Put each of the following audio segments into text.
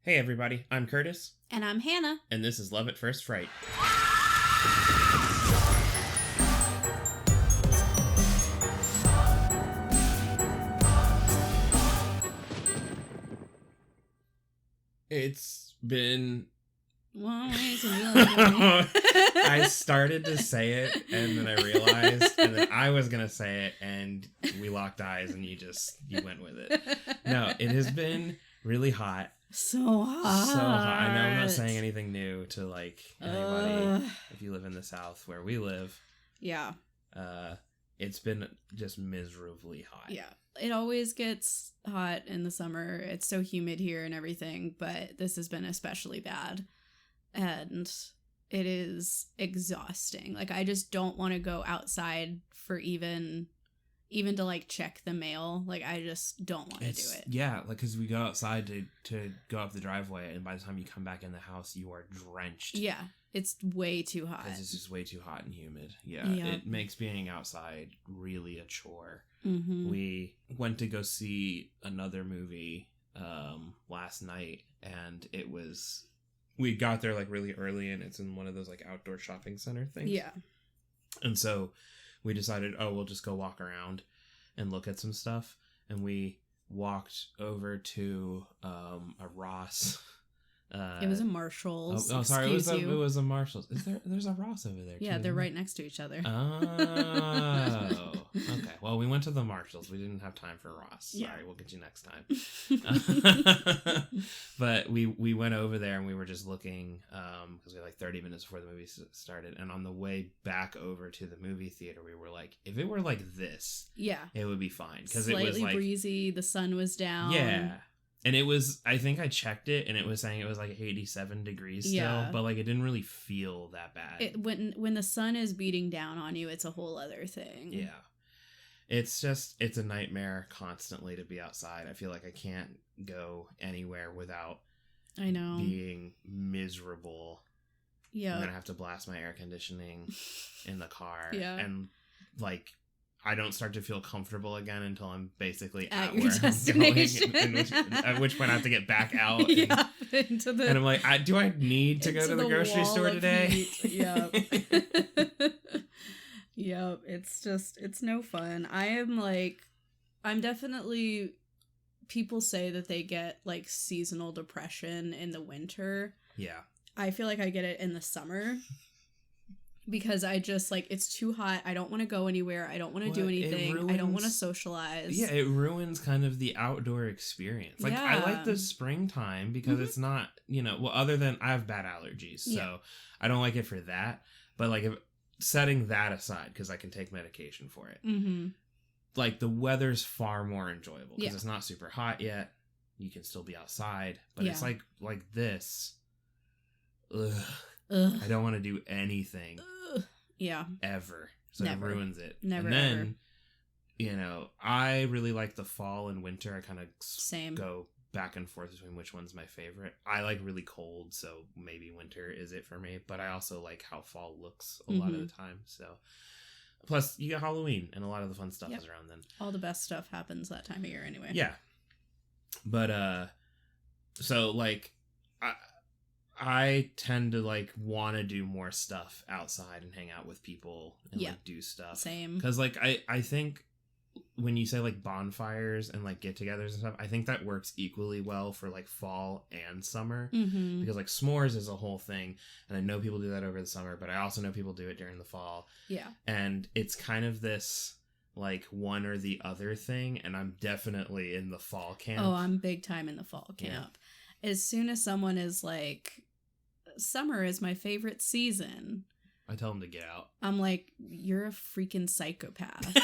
Hey everybody, I'm Curtis. And I'm Hannah. And this is Love at First Fright. It's been... I started to say it, and then I realized, and then I was going to say it, and we locked eyes, and you went with it. No, it has been really hot. So hot. I know I'm not saying anything new to, like, anybody if you live in the South where we live. Yeah. It's been just miserably hot. Yeah. It always gets hot in the summer. It's so humid here and everything, but this has been especially bad. And it is exhausting. Like, I just don't want to go outside for even to, like, check the mail. Like, I just don't want to do it. Yeah, like, because we go outside to go up the driveway, and by the time you come back in the house, you are drenched. Yeah, it's way too hot. Because it's just way too hot and humid. Yeah, yep. It makes being outside really a chore. Mm-hmm. We went to go see another movie last night, and it was... We got there, like, really early, and it's in one of those, like, outdoor shopping center things. Yeah. And so we decided, we'll just go walk around and look at some stuff. And we walked over to a Ross. It was a Marshall's. Oh, sorry. It was a Marshall's. There's a Ross over there, yeah, too, they're right next to each other. Oh. Okay. Well, we went to the Marshalls. We didn't have time for Ross. Sorry, yeah. We'll get you next time. But we went over there and we were just looking because we had like 30 minutes before the movie started. And on the way back over to the movie theater, we were like, if it were like this, yeah, it would be fine. Because it was like, slightly breezy. The sun was down. Yeah. And it was, I think I checked it, and it was saying it was like 87 degrees still, yeah. But like it didn't really feel that bad. When the sun is beating down on you, it's a whole other thing. Yeah. It's a nightmare constantly to be outside. I feel like I can't go anywhere without being miserable. Yeah. I'm going to have to blast my air conditioning in the car. Yeah. And like... I don't start to feel comfortable again until I'm basically at where destination. I'm going, at which point I have to get back out. Yeah, and I'm like, do I need to go to the grocery store today? Yeah. Yep. It's no fun. I'm definitely, people say that they get like seasonal depression in the winter. Yeah. I feel like I get it in the summer. Because I just, like, it's too hot. I don't want to go anywhere. I don't want to do anything. I don't want to socialize. Yeah, it ruins kind of the outdoor experience. Like, yeah. I like the springtime because it's not, other than I have bad allergies. So I don't like it for that. But, like, setting that aside, because I can take medication for it. Mm-hmm. Like, the weather's far more enjoyable because it's not super hot yet. You can still be outside. But it's like this. Ugh. I don't want to do anything. Yeah. Ever. So Never. It ruins it. Never. And then, I really like the fall and winter. I kind of go back and forth between which one's my favorite. I like really cold, so maybe winter is it for me. But I also like how fall looks a lot of the time. So, plus you got Halloween and a lot of the fun stuff is around then. All the best stuff happens that time of year anyway. Yeah. But so like I tend to like want to do more stuff outside and hang out with people and like do stuff. Same. Because like I think when you say like bonfires and like get-togethers and stuff, I think that works equally well for like fall and summer. Mm-hmm. Because like s'mores is a whole thing, and I know people do that over the summer, but I also know people do it during the fall. Yeah. And it's kind of this like one or the other thing, and I'm definitely in the fall camp. Oh, I'm big time in the fall camp. Yeah. As soon as someone is like, summer is my favorite season, I tell them to get out. I'm like, you're a freaking psychopath.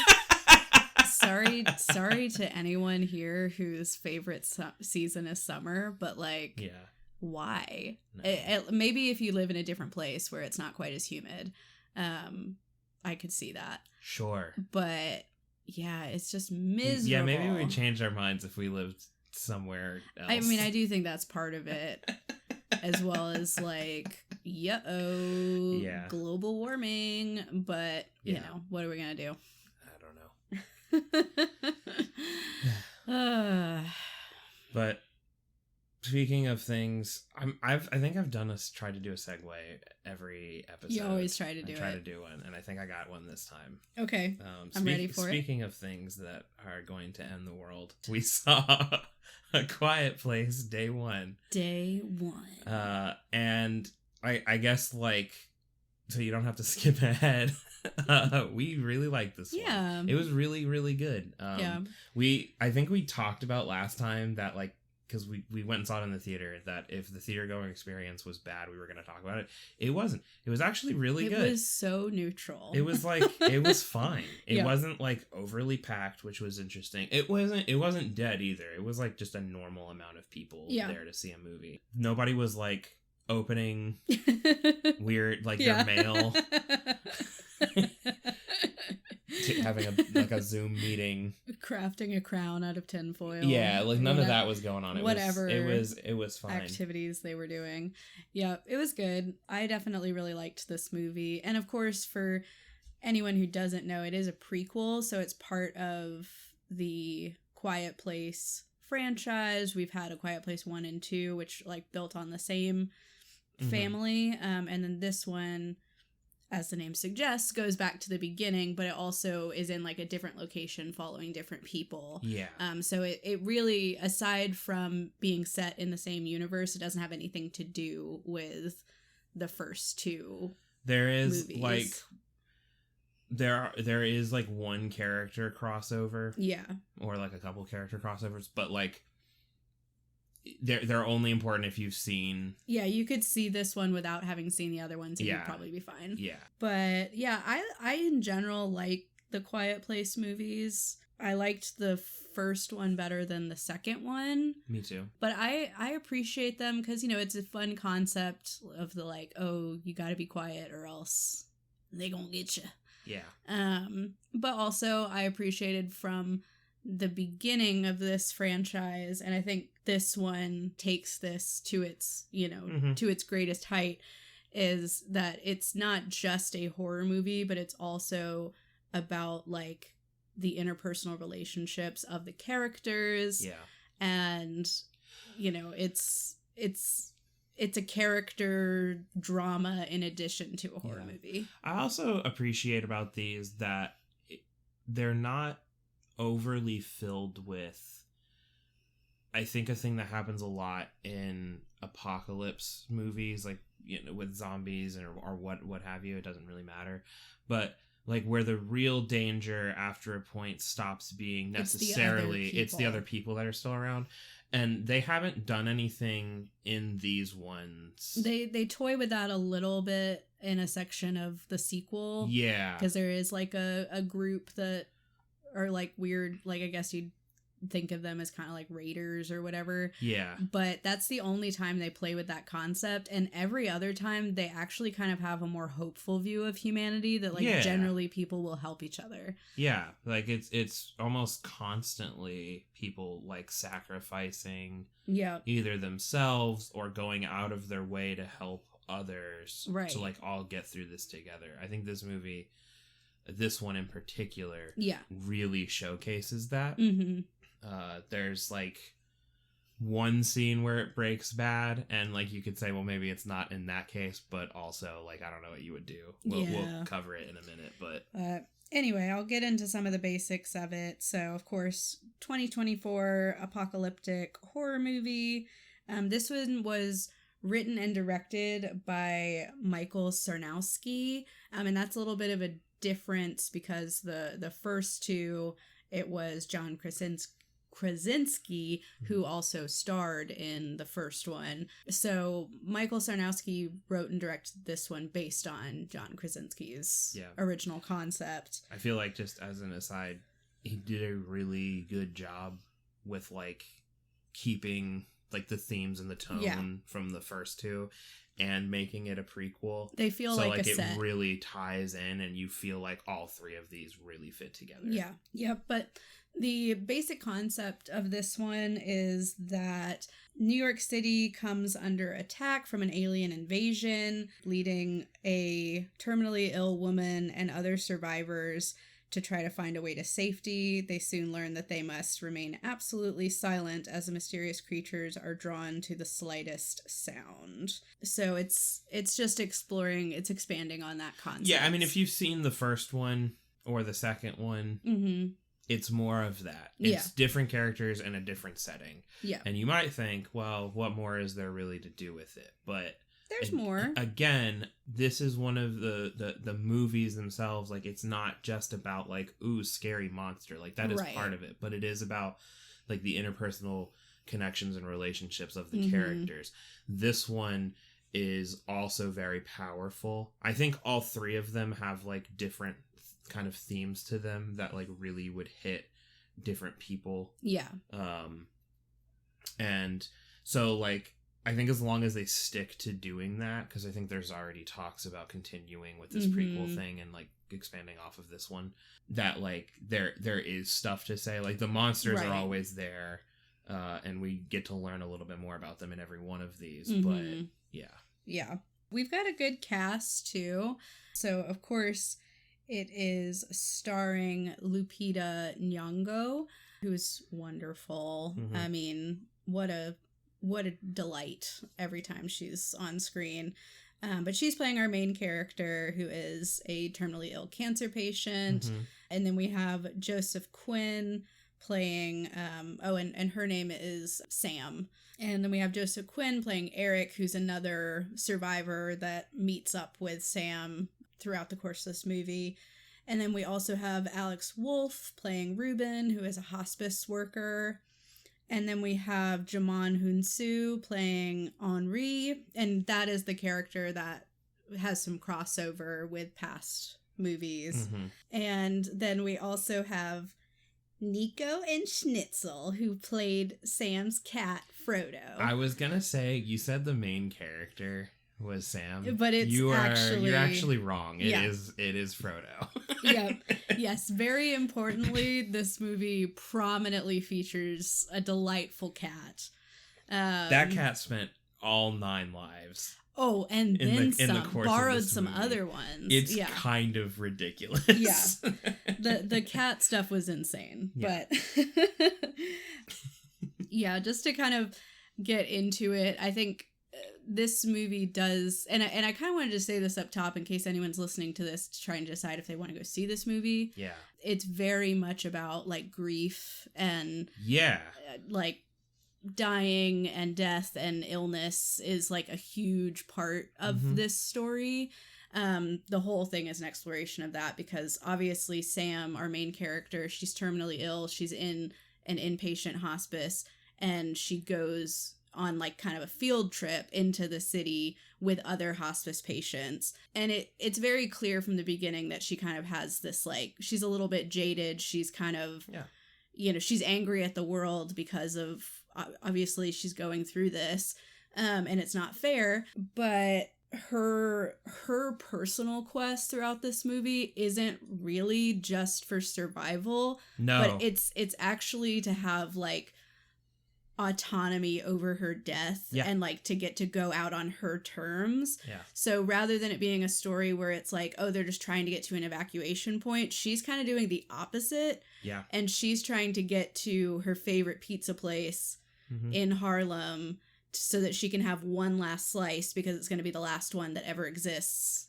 sorry to anyone here whose favorite season is summer, but like, why? No. Maybe if you live in a different place where it's not quite as humid, I could see that. Sure. But yeah, it's just miserable. Yeah, maybe we'd change our minds if we lived somewhere else. I mean, I do think that's part of it. As well as like, global warming. But, what are we going to do? I don't know. But Speaking of things, I think I've tried to do a segue every episode. You always try to do to do one, and I think I got one this time. Okay, I'm ready for it. Speaking of things that are going to end the world, we saw A Quiet Place Day 1. Day 1. And I guess, like, so you don't have to skip ahead. We really liked this one. It was really, really good. I think we talked about last time that, like, because we went and saw it in the theater, that if the theater going experience was bad, we were going to talk about it. It wasn't. It was actually really good. It was so neutral. It was like, it was fine. It wasn't like overly packed, which was interesting. It wasn't dead either. It was like just a normal amount of people there to see a movie. Nobody was like opening weird, like their mail. Having a Zoom meeting, crafting a crown out of tinfoil. Yeah, like none of that was going on. It was fine. Activities they were doing. Yeah, it was good. I definitely really liked this movie, and of course, for anyone who doesn't know, it is a prequel, so it's part of the Quiet Place franchise. We've had A Quiet Place 1 and 2, which like built on the same family, and then this one, as the name suggests, goes back to the beginning, but it also is in like a different location following different people. Yeah. So it really, aside from being set in the same universe, it doesn't have anything to do with the first two. There is movies. Like there is like one character crossover. Yeah. Or like a couple character crossovers, but like they're only important if you've seen. Yeah, you could see this one without having seen the other ones, and you'd probably be fine. Yeah. But yeah, I in general like the Quiet Place movies. I liked the first one better than the second one. Me too. But I appreciate them because, you know, it's a fun concept of the like, oh, you gotta be quiet or else they gonna get you. Yeah. But also I appreciated from the beginning of this franchise, and I think this one takes this to its, you know, to its greatest height, is that it's not just a horror movie, but it's also about like the interpersonal relationships of the characters. Yeah. And, you know, it's a character drama in addition to a horror movie. I also appreciate about these that they're not overly filled with, I think a thing that happens a lot in apocalypse movies, like, you know, with zombies or what have you, it doesn't really matter, but like where the real danger after a point stops being necessarily it's the other people that are still around. And they haven't done anything in these ones. They toy with that a little bit in a section of the sequel. Yeah. Because there is like a group that are like weird, like I guess you'd think of them as kind of like raiders or whatever. Yeah. But that's the only time they play with that concept. And every other time they actually kind of have a more hopeful view of humanity that like generally people will help each other. Yeah. Like it's almost constantly people like sacrificing either themselves or going out of their way to help others to like all get through this together. I think this movie, this one in particular, really showcases that. There's like one scene where it breaks bad, and like you could say, well, maybe it's not in that case, but also like I don't know what you would do. We'll cover it in a minute, but anyway, I'll get into some of the basics of it. So, of course, 2024 apocalyptic horror movie. This one was written and directed by Michael Sarnowski, and that's a little bit of a difference because the first two, it was John Krasinski who also starred in the first one. So Michael Sarnowski wrote and directed this one based on John Krasinski's original concept. I feel like, just as an aside, he did a really good job with like keeping like the themes and the tone from the first two and making it a prequel. They feel so like a it set. Really ties in, and you feel like all three of these really fit together. Yeah, but the basic concept of this one is that New York City comes under attack from an alien invasion, leading a terminally ill woman and other survivors to try to find a way to safety. They soon learn that they must remain absolutely silent as the mysterious creatures are drawn to the slightest sound. So it's just exploring, it's expanding on that concept. Yeah, I mean, if you've seen the first one or the second one, it's more of that. It's different characters in a different setting. Yeah. And you might think, well, what more is there really to do with it? But there's more. Again, this is one of the movies themselves. Like, it's not just about, like, ooh, scary monster. Like, that is part of it. But it is about, like, the interpersonal connections and relationships of the characters. This one is also very powerful. I think all three of them have, like, different kind of themes to them that, like, really would hit different people. Yeah. And so, like, I think as long as they stick to doing that, because I think there's already talks about continuing with this prequel thing and, like, expanding off of this one, that, like, there is stuff to say. Like, the monsters are always there, and we get to learn a little bit more about them in every one of these. But yeah, we've got a good cast too. So of course it is starring Lupita Nyong'o, who's wonderful. I mean, what a delight every time she's on screen. But she's playing our main character, who is a terminally ill cancer patient. And then we have Joseph Quinn playing, and her name is Sam. And then we have Joseph Quinn playing Eric, who's another survivor that meets up with Sam throughout the course of this movie. And then we also have Alex Wolff playing Ruben, who is a hospice worker. And then we have Jamon Hunsu playing Henri, and that is the character that has some crossover with past movies. And then we also have Nico and Schnitzel, who played Sam's cat, Frodo. I was gonna say, you said the main character was Sam, but you're actually wrong. It is Frodo. Yes, very importantly, this movie prominently features a delightful cat. That cat spent all 9 lives. Oh, and then some. Borrowed some other ones. It's kind of ridiculous. Yeah. The cat stuff was insane. Yeah. But yeah, just to kind of get into it, I think this movie does, and I kind of wanted to say this up top in case anyone's listening to this to try and decide if they want to go see this movie. Yeah. It's very much about, like, grief and like dying and death and illness is, like, a huge part of this story. The whole thing is an exploration of that, because obviously Sam, our main character, she's terminally ill. She's in an inpatient hospice, and she goes on, like, kind of a field trip into the city with other hospice patients. And it's very clear from the beginning that she kind of has this, like, she's a little bit jaded. She's kind of, she's angry at the world because of, obviously she's going through this, and it's not fair. But her personal quest throughout this movie isn't really just for survival. No. But it's actually to have, like, autonomy over her death and, like, to get to go out on her terms. So rather than it being a story where it's like, oh, they're just trying to get to an evacuation point, she's kind of doing the opposite. And she's trying to get to her favorite pizza place in Harlem so that she can have one last slice, because it's going to be the last one that ever exists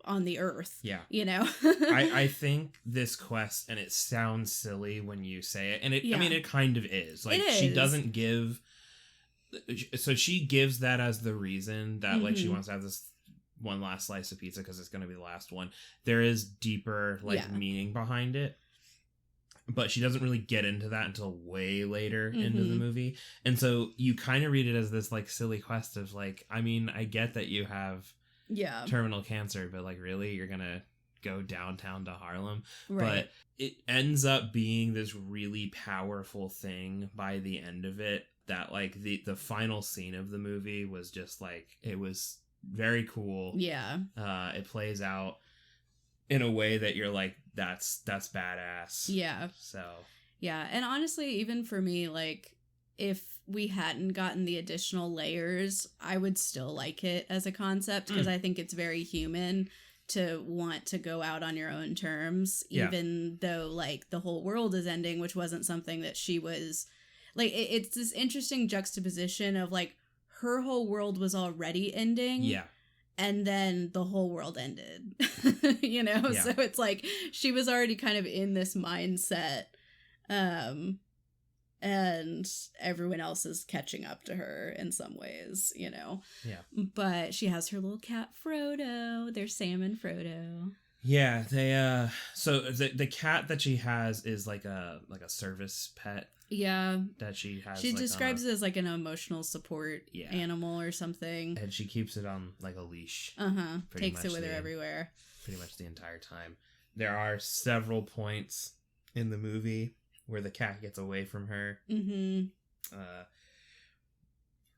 on the earth. I think this quest, and it sounds silly when you say it, and I mean, it kind of is. Like, she doesn't give, so she gives that as the reason that, like, she wants to have this one last slice of pizza because it's going to be the last one. There is deeper, like, meaning behind it, but she doesn't really get into that until way later into the movie. And so you kind of read it as this, like, silly quest of, like, I mean, I get that you have terminal cancer, but, like, really, you're gonna go downtown to Harlem? But it ends up being this really powerful thing by the end of it, that, like, the final scene of the movie was just, like, it was very cool. It plays out in a way that you're like, that's badass. And honestly, even for me, like, if we hadn't gotten the additional layers, I would still like it as a concept, because I think it's very human to want to go out on your own terms, even though like the whole world is ending, which wasn't something that she was like. It's this interesting juxtaposition of like her whole world was already ending, and then the whole world ended. You know, so it's like she was already kind of in this mindset, and everyone else is catching up to her in some ways, you know. But she has her little cat Frodo. They're Sam and Frodo. Yeah, they so the cat that she has is like a service pet. Yeah. That she has. She describes it as like an emotional support animal or something. And she keeps it on like a leash. Takes it with her everywhere. Pretty much the entire time. There are several points in the movie where the cat gets away from her.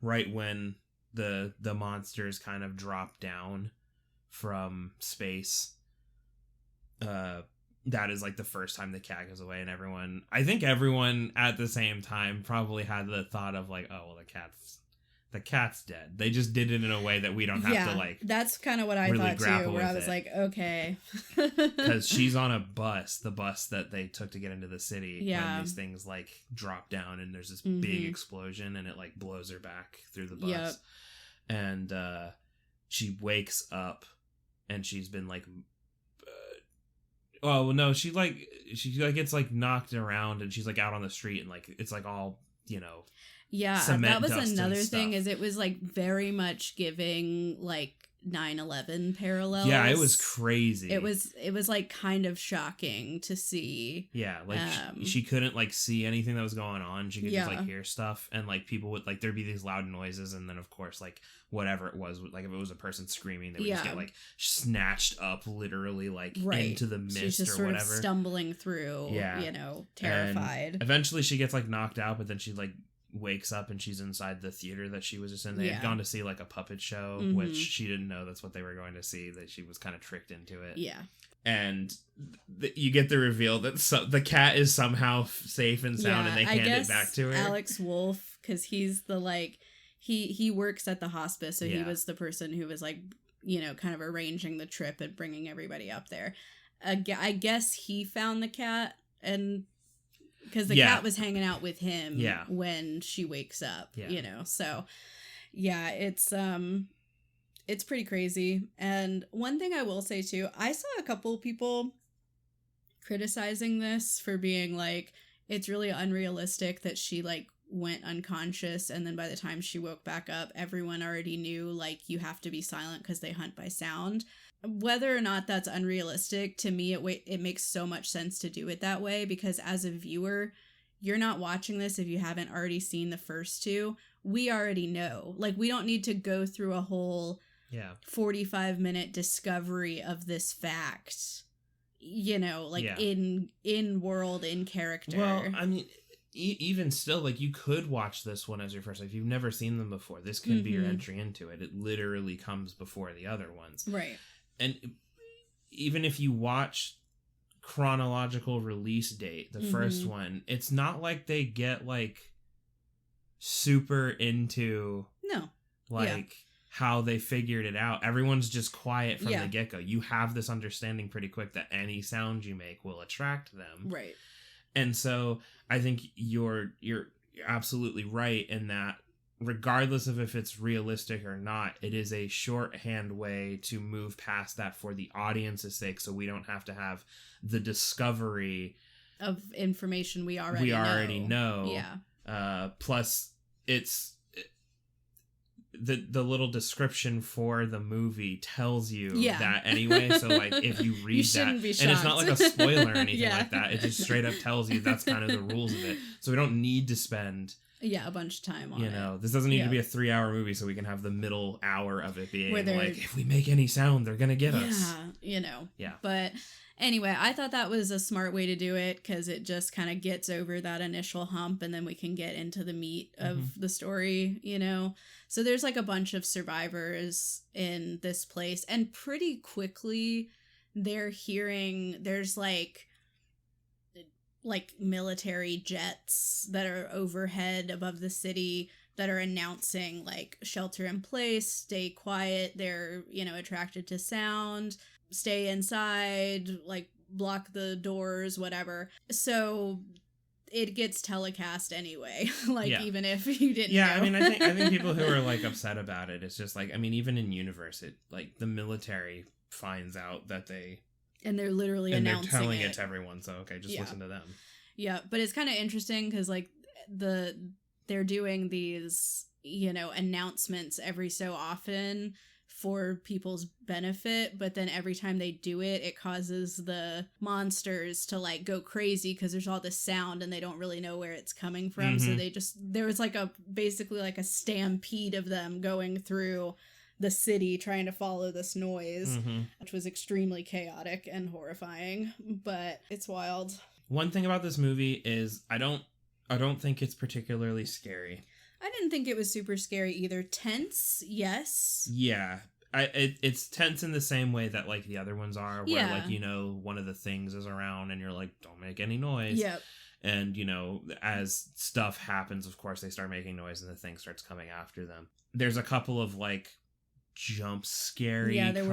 Right when the monsters kind of drop down from space. That is like the first time the cat goes away, and I think everyone at the same time probably had the thought of like, oh well, the cat's dead. They just did it in a way that we don't have to like. That's kind of what I really thought too, where I was like, okay, because she's on a bus, the bus that they took to get into the city. When these things like drop down and there's this big explosion and it like blows her back through the bus, and she wakes up and she's been like. Oh no, she gets like knocked around and she's like out on the street and like it's like all, you know. Yeah, that was another thing, is it was like very much giving like 9/11 parallels. Yeah, it was crazy. It was like kind of shocking to see. Yeah, like she couldn't like see anything that was going on. She could just like hear stuff, and like people would like there'd be these loud noises, and then of course like whatever it was, like if it was a person screaming, they would just get like snatched up literally like into the mist. She's just sort of stumbling through. You know, terrified. And eventually she gets like knocked out, but then she like wakes up and she's inside the theater that she was just in. They had gone to see like a puppet show, which she didn't know that's what they were going to see, that she was kind of tricked into it. And you get the reveal that the cat is somehow safe and sound, and they hand it back to her. Alex Wolff, because he's the like he works at the hospice, so he was the person who was like, you know, kind of arranging the trip and bringing everybody up there. I guess he found the cat, and because the cat was hanging out with him when she wakes up, you know. So, yeah, it's pretty crazy. And one thing I will say, too, I saw a couple people criticizing this for being like, it's really unrealistic that she, like, went unconscious, and then by the time she woke back up, everyone already knew, like, you have to be silent because they hunt by sound. Whether or not that's unrealistic, to me, it makes so much sense to do it that way, because as a viewer, you're not watching this if you haven't already seen the first two. We already know. Like, we don't need to go through a whole 45-minute discovery of this fact, you know, like in world, in character. Well, I mean, even still, like, you could watch this one as your first. If you've never seen them before, this could be your entry into it. It literally comes before the other ones. Right. And even if you watch chronological release date, the first one, it's not like they get, like, super into how they figured it out. Everyone's just quiet from the get-go. You have this understanding pretty quick that any sound you make will attract them. Right. And so I think you're absolutely right in that, regardless of if it's realistic or not, it is a shorthand way to move past that for the audience's sake, so we don't have to have the discovery of information we already know. Yeah. Plus, it's the little description for the movie tells you that anyway. So like if you read that, and it's not like a spoiler or anything like that, it just straight up tells you that's kind of the rules of it. So we don't need to spend a bunch of time on it. You know, this doesn't need to be a 3-hour movie, so we can have the middle hour of it being like, if we make any sound, they're gonna get us. You know. Yeah. But anyway, I thought that was a smart way to do it, because it just kind of gets over that initial hump, and then we can get into the meat of the story, you know. So there's like a bunch of survivors in this place, and pretty quickly they're hearing there's like military jets that are overhead above the city that are announcing like shelter in place, stay quiet. They're, you know, attracted to sound. stay inside, like block the doors, whatever. So it gets telecast anyway, like even if you didn't know. I mean, I think people who are like upset about it, it's just like, I mean, even in universe, it like the military finds out that and they're literally announcing they're telling it to everyone, so okay, just listen to them. Yeah, but it's kind of interesting because like they're doing these, you know, announcements every so often for people's benefit, but then every time they do it, it causes the monsters to like go crazy because there's all this sound and they don't really know where it's coming from. So there was like basically like a stampede of them going through the city trying to follow this noise, which was extremely chaotic and horrifying, but it's wild. One thing about this movie is I don't think it's particularly scary. I didn't think it was super scary either. Tense, yes. Yeah. It's tense in the same way that like the other ones are, where like, you know, one of the things is around and you're like, don't make any noise. Yep. And, you know, as stuff happens, of course, they start making noise and the thing starts coming after them. There's a couple of like jump scary kind of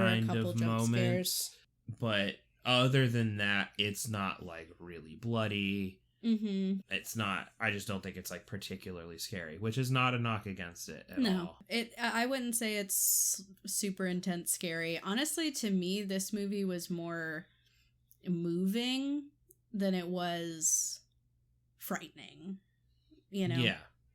moments. Scares. But other than that, it's not like really bloody. It's not, I just don't think it's like particularly scary, which is not a knock against it at all. I wouldn't say it's super intense scary. Honestly, to me, this movie was more moving than it was frightening, you know?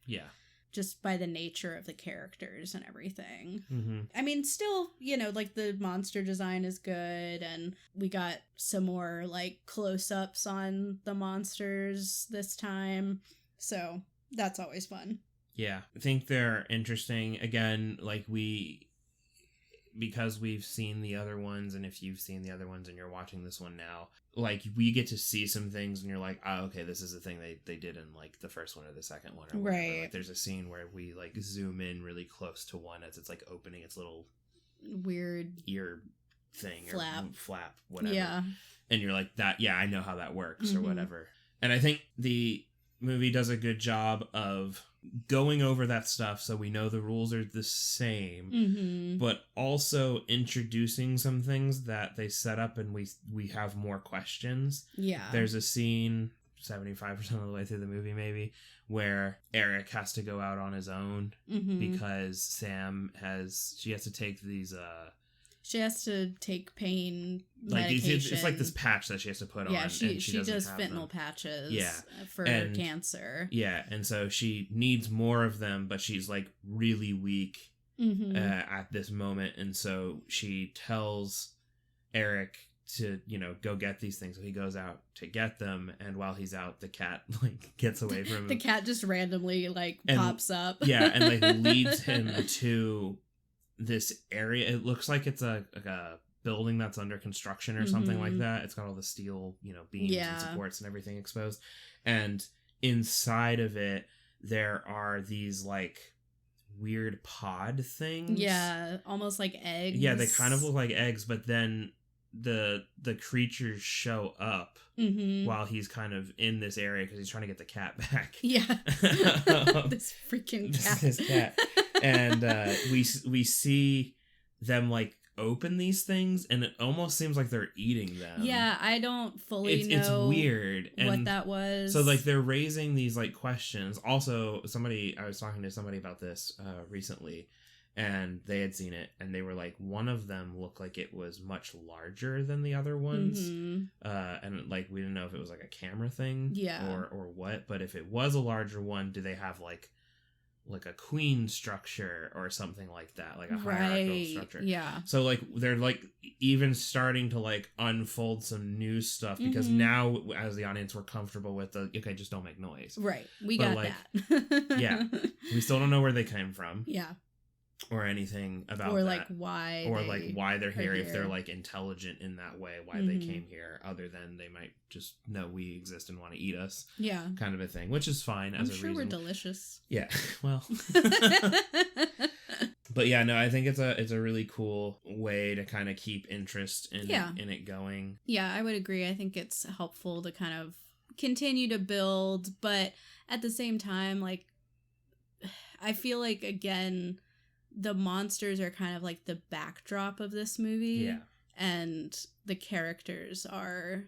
Yeah. Just by the nature of the characters and everything. I mean, still, you know, like the monster design is good, and we got some more like close-ups on the monsters this time, so that's always fun. Yeah, I think they're interesting. Again, like because we've seen the other ones, and if you've seen the other ones and you're watching this one now, like we get to see some things and you're like, oh, okay, this is the thing they did in like the first one or the second one or whatever. Right. Like there's a scene where we like zoom in really close to one as it's like opening its little weird ear thing flap, whatever. Yeah. And you're like, that, yeah, I know how that works or whatever. And I think the movie does a good job of going over that stuff so we know the rules are the same, but also introducing some things that they set up and we have more questions. Yeah. There's a scene 75% of the way through the movie maybe where Eric has to go out on his own because Sam has to take these she has to take pain medication. It's like this patch that she has to put on. Yeah, she does fentanyl them. Patches for cancer. Yeah, and so she needs more of them, but she's like really weak at this moment. And so she tells Eric to, you know, go get these things. So he goes out to get them. And while he's out, the cat like gets away from him. The cat just randomly like pops up. Yeah, and like leads him to this area. It looks like it's a building that's under construction or something like that. It's got all the steel, you know, beams and supports and everything exposed. And inside of it, there are these like weird pod things. Yeah, almost like eggs. Yeah, they kind of look like eggs, but then the creatures show up while he's kind of in this area because he's trying to get the cat back. Yeah. This freaking cat. This cat. And we see them like open these things and it almost seems like they're eating them. Yeah, I don't fully know. It's weird. What that was. So like they're raising these like questions. Also, I was talking to somebody about this recently, and they had seen it and they were like, one of them looked like it was much larger than the other ones. And like we didn't know if it was like a camera thing or what, but if it was a larger one, do they have like a queen structure or something like that, like a hierarchical structure? Yeah. So like they're like even starting to like unfold some new stuff because now as the audience we're comfortable with the okay, just don't make noise. Right. We got like, that. Yeah. We still don't know where they came from. Yeah. Or anything about or that. Like why or like why they're here, if they're like intelligent in that way, why they came here, other than they might just know we exist and want to eat us. Yeah. Kind of a thing, which is fine as a reason. I'm sure we're delicious. Yeah. Well. But yeah, no, I think it's a really cool way to kind of keep interest in it going. Yeah, I would agree. I think it's helpful to kind of continue to build, but at the same time, like I feel like again the monsters are kind of like the backdrop of this movie. Yeah. and the characters are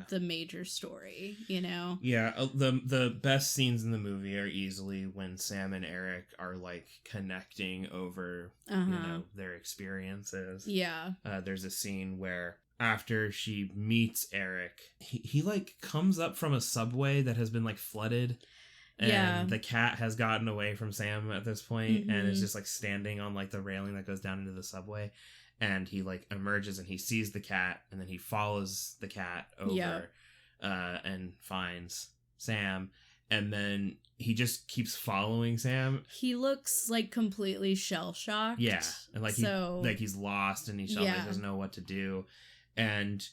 the major story, you know? Yeah, the best scenes in the movie are easily when Sam and Eric are, like, connecting over, you know, their experiences. Yeah. There's a scene where after she meets Eric, he like, comes up from a subway that has been, like, flooded. And the cat has gotten away from Sam at this point and is just, like, standing on, like, the railing that goes down into the subway. And he, like, emerges and he sees the cat, and then he follows the cat over and finds Sam. And then he just keeps following Sam. He looks, like, completely shell-shocked. Yeah. And, like, he's lost and he doesn't know what to do. And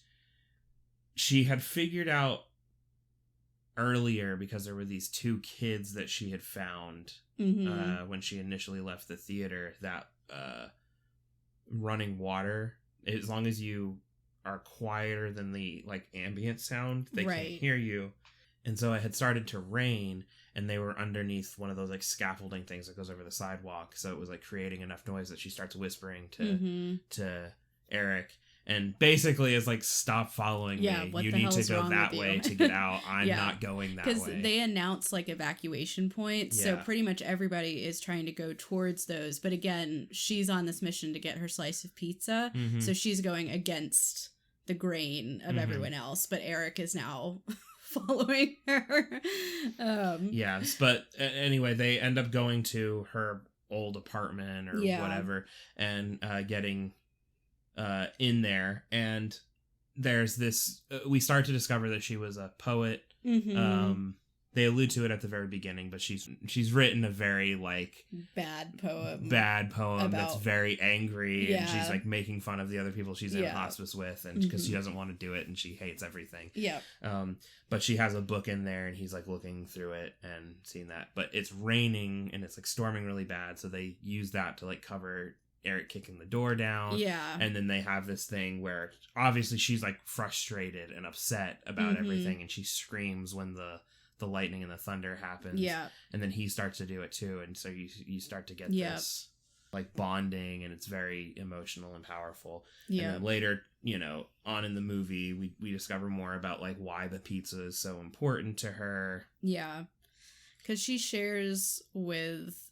she had figured out earlier, because there were these two kids that she had found when she initially left the theater, that running water, as long as you are quieter than the, like, ambient sound, they can't hear you. And so it had started to rain, and they were underneath one of those, like, scaffolding things that goes over the sidewalk, so it was, like, creating enough noise that she starts whispering to Eric, and basically is like, stop following me. You need to go that way to get out. I'm not going that way. Because they announce, like, evacuation points, so pretty much everybody is trying to go towards those. But again, she's on this mission to get her slice of pizza, so she's going against the grain of everyone else. But Eric is now following her. Yes, but anyway, they end up going to her old apartment or whatever, and getting in there, and there's this we start to discover that she was a poet. They allude to it at the very beginning, but she's written a very, like, bad poem that's very angry, and she's, like, making fun of the other people she's in hospice with, and because she doesn't want to do it and she hates everything. But she has a book in there, and he's, like, looking through it and seeing that, but it's raining and it's, like, storming really bad, so they use that to, like, cover Eric kicking the door down. And then they have this thing where obviously she's, like, frustrated and upset about everything, and she screams when the lightning and the thunder happens. And then he starts to do it too, and so you start to get this, like, bonding, and it's very emotional and powerful. And then later, you know, on in the movie, we discover more about, like, why the pizza is so important to her. Because she shares with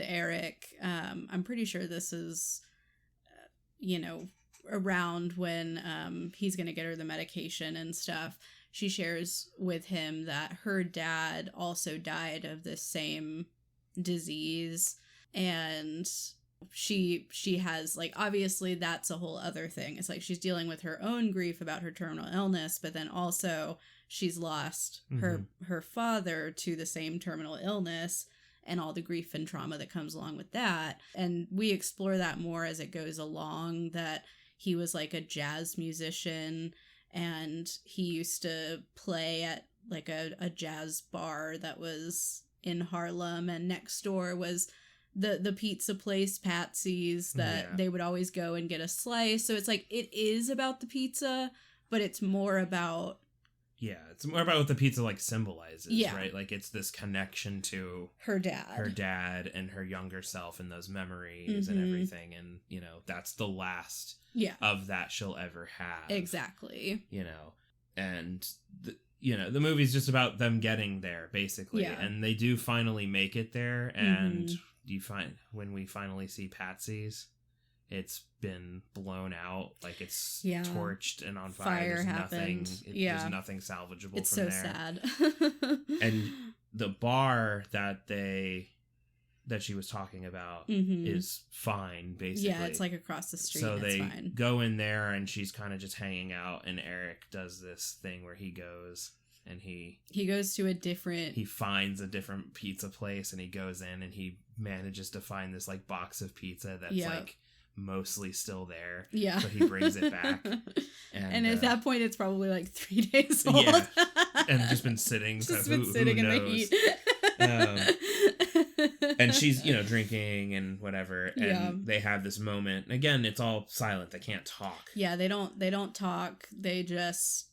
Eric, I'm pretty sure this is, you know, around when he's going to get her the medication and stuff. She shares with him that her dad also died of this same disease, and she has, like, obviously that's a whole other thing. It's like she's dealing with her own grief about her terminal illness, but then also she's lost her father to the same terminal illness, and all the grief and trauma that comes along with that. And we explore that more as it goes along, that he was, like, a jazz musician, and he used to play at, like, a jazz bar that was in Harlem, and next door was the pizza place, Patsy's, that they would always go and get a slice. So it's like, it is about the pizza, but it's more about... it's more about what the pizza, like, symbolizes, right? Like, it's this connection to her dad and her younger self and those memories and everything, and, you know, that's the last of that she'll ever have. Exactly. You know, and the movie's just about them getting there, basically, and they do finally make it there, and when we finally see Patsy's, it's been blown out, like, it's torched and on fire. There's nothing salvageable it's from so there. It's so sad. And the bar that she was talking about is fine, basically. It's, like, across the street. So they fine. go in there, and she's kind of just hanging out, and Eric does this thing where he goes and he goes to he finds a different pizza place, and he goes in and he manages to find this, like, box of pizza that's like mostly still there. So he brings it back. And at that point it's probably, like, 3 days old. And just been sitting. Who knows? In the heat. And she's, you know, drinking and whatever, and they have this moment. Again, it's all silent. They can't talk. They don't talk. They just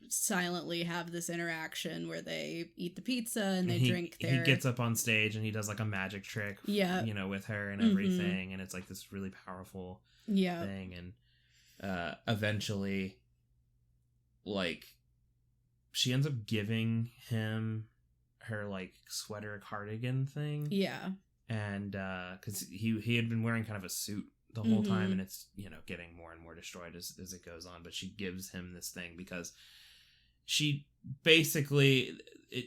silently have this interaction where they eat the pizza and they drink their... He gets up on stage and he does, like, a magic trick, you know, with her and everything, and it's, like, this really powerful thing, and eventually, like, she ends up giving him her, like, sweater cardigan thing. Yeah. And, because he had been wearing kind of a suit the whole time, and it's, you know, getting more and more destroyed as it goes on, but she gives him this thing because she basically...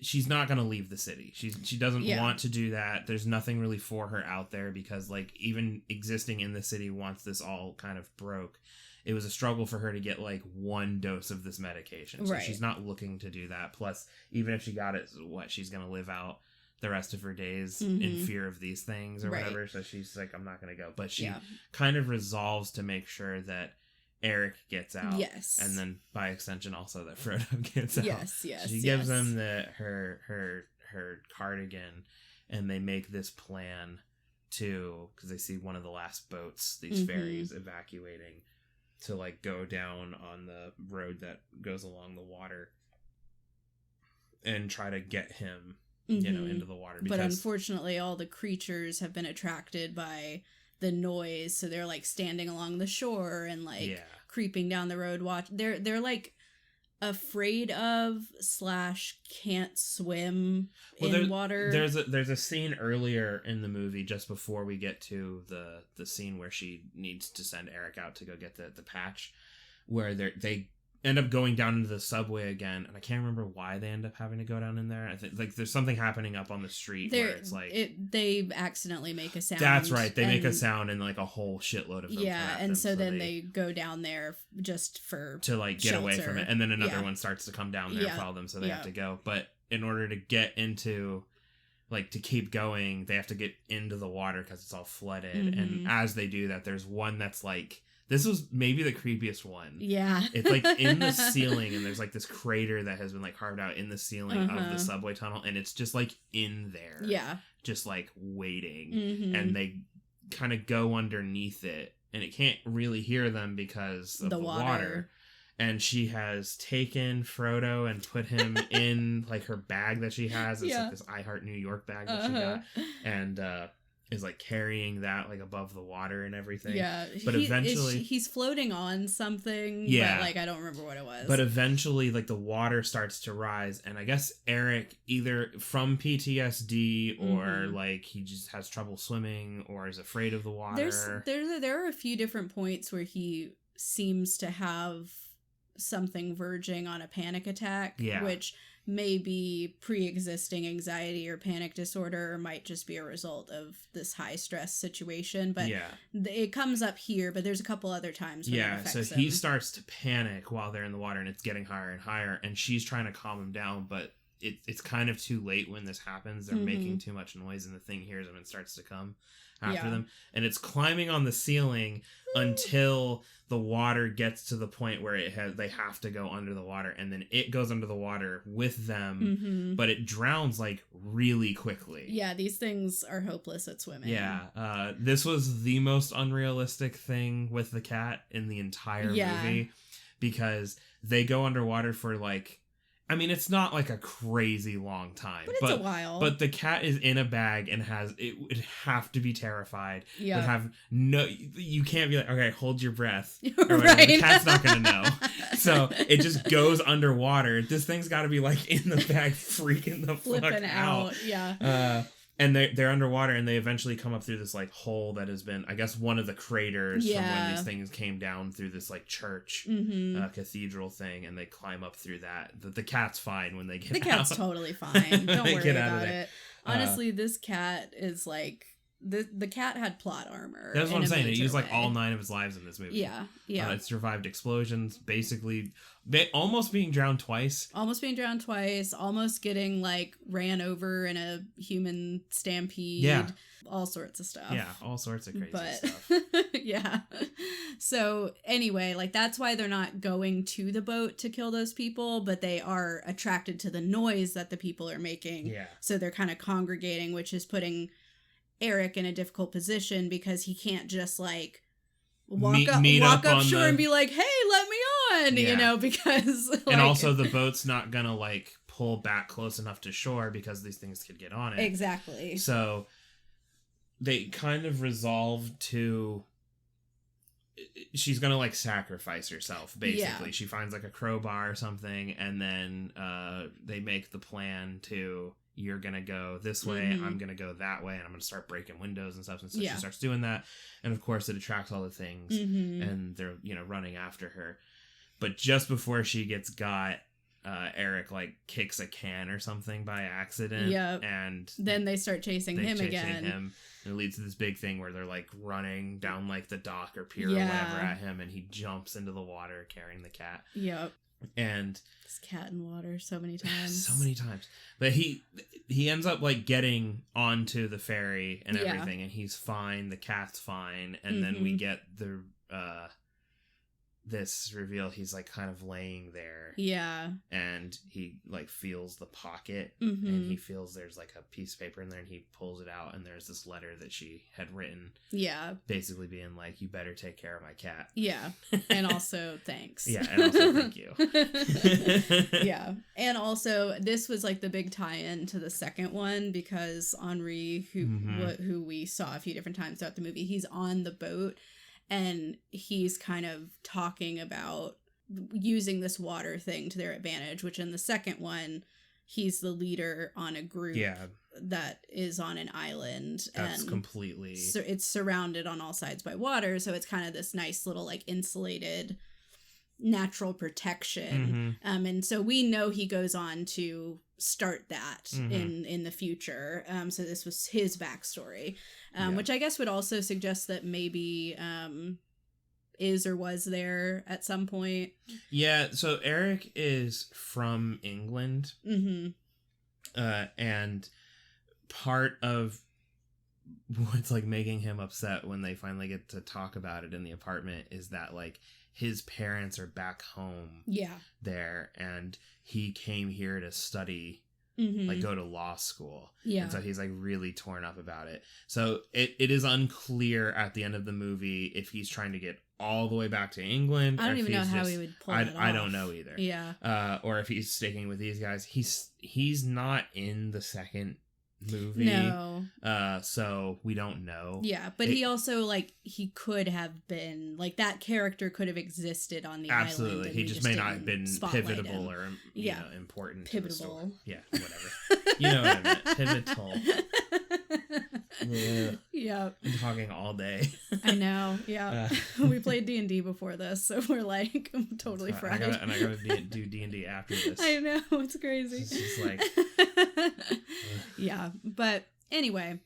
she's not going to leave the city. She doesn't want to do that. There's nothing really for her out there because, like, even existing in the city once this all kind of broke, it was a struggle for her to get, like, one dose of this medication. So she's not looking to do that. Plus, even if she got it, she's going to live out the rest of her days in fear of these things or whatever. So she's like, I'm not going to go. But she kind of resolves to make sure that Eric gets out. Yes. And then by extension also that Frodo gets out. Yes. She gives him her cardigan, and they make this plan because they see one of the last boats, these ferries evacuating, to, like, go down on the road that goes along the water and try to get him, you know, into the water. But unfortunately, all the creatures have been attracted by the noise, so they're, like, standing along the shore and, like, creeping down the road. They're like afraid of / can't swim in water. There's a scene earlier in the movie, just before we get to the scene where she needs to send Eric out to go get the patch, where they end up going down into the subway again, and I can't remember why they end up having to go down in there. I think, like, there's something happening up on the street where it's like they accidentally make a sound. That's right, they make a sound, and, like, a whole shitload of them. Yeah, and so then they go down there just to, like, get shelter. Away from it, and then another one starts to come down there and follow them, so they have to go. But in order to get into, like, to keep going, they have to get into the water because it's all flooded. And as they do that, there's one that's, like, this was maybe the creepiest one. Yeah. It's, like, in the ceiling, and there's, like, this crater that has been, like, carved out in the ceiling of the subway tunnel, and it's just, like, in there. Yeah. Just, like, waiting. And they kind of go underneath it, and it can't really hear them because of the water. And she has taken Frodo and put him in, like, her bag that she has. It's, like, this I Heart New York bag that she got. And, is, like, carrying that, like, above the water and everything. Yeah. But eventually... he's floating on something. Yeah. But, like, I don't remember what it was. But eventually, like, the water starts to rise. And I guess Eric, either from PTSD or, like, he just has trouble swimming or is afraid of the water. There are a few different points where he seems to have something verging on a panic attack. Yeah. Which... maybe pre-existing anxiety or panic disorder, or might just be a result of this high stress situation. But it comes up here, but there's a couple other times when it affects him. He starts to panic while they're in the water, and it's getting higher and higher, and she's trying to calm him down, but it's kind of too late when this happens. They're making too much noise, and the thing hears him and starts to come after them, and it's climbing on the ceiling until the water gets to the point where they have to go under the water, and then it goes under the water with them, but it drowns, like, really quickly. Yeah, these things are hopeless at swimming. Yeah, this was the most unrealistic thing with the cat in the entire movie, because they go underwater for, like, I mean, it's not, like, a crazy long time. But it's a while. But the cat is in a bag and it would have to be terrified. Yeah. Would have you can't be like, okay, hold your breath. Or right. The cat's not going to know. So it just goes underwater. This thing's got to be, like, in the bag freaking the fuck out. Yeah. And they're underwater, and they eventually come up through this, like, hole that has been, I guess, one of the craters from when these things came down through this, like, church cathedral thing, and they climb up through that. The cat's fine when they get out. The cat's totally fine. Don't worry about it. Honestly, this cat is, like... The cat had plot armor. That's what I'm saying. It used, like, all 9 of its lives in this movie. Yeah, yeah. It survived explosions, basically... almost being drowned twice. Almost getting, like, ran over in a human stampede. Yeah. All sorts of stuff. Yeah, all sorts of crazy stuff. Yeah. So, anyway, like, that's why they're not going to the boat to kill those people, but they are attracted to the noise that the people are making. Yeah. So they're kind of congregating, which is putting Eric in a difficult position because he can't just, like... walk up shore and be like, hey, let me on, you know, because... like, and also the boat's not gonna, like, pull back close enough to shore because these things could get on it. Exactly. So they kind of resolved to she's gonna like sacrifice herself, basically. Yeah. She finds like a crowbar or something, and then they make the plan to, you're gonna go this way, I'm gonna go that way, and I'm gonna start breaking windows and stuff. And so she starts doing that, and of course it attracts all the things, and they're, you know, running after her. But just before she gets got, Eric like kicks a can or something by accident. Yep. And then they start chasing him again. And it leads to this big thing where they're like running down like the dock or pier or whatever at him, and he jumps into the water carrying the cat. Yep. And this cat in water so many times. So many times. But he ends up like getting onto the ferry and everything, and he's fine, the cat's fine, and then we get the this reveal, he's like kind of laying there, and he like feels the pocket, and he feels there's like a piece of paper in there, and he pulls it out, and there's this letter that she had written, basically being like, you better take care of my cat, and also thanks, and also thank you. And also this was like the big tie-in to the second one, because Henri, who we saw a few different times throughout the movie, he's on the boat. And he's kind of talking about using this water thing to their advantage, which in the second one, he's the leader on a group that is on an island. That's and completely... So it's surrounded on all sides by water, so it's kind of this nice little like insulated natural protection. And so we know he goes on to start that in the future. So this was his backstory. Which I guess would also suggest that maybe is or was there at some point. Yeah, so Eric is from England. And part of what's like making him upset when they finally get to talk about it in the apartment is that like his parents are back home there, and he came here to study, like go to law school. And so he's like really torn up about it. So it is unclear at the end of the movie if he's trying to get all the way back to England. I don't even know how he would pull that off. I don't know either. Or if he's sticking with these guys. He's not in the second movie. No. So we don't know. But he also like he could have been like that character could have existed on the island. Absolutely. He just may not have been pivotal or you know, important. Pivotal. Whatever. You know what I meant. Pivotal. I'm talking all day. I know. We played D&D before this, so we're like totally fried. I gotta do D&D after this. I know, it's crazy. It's just like but anyway,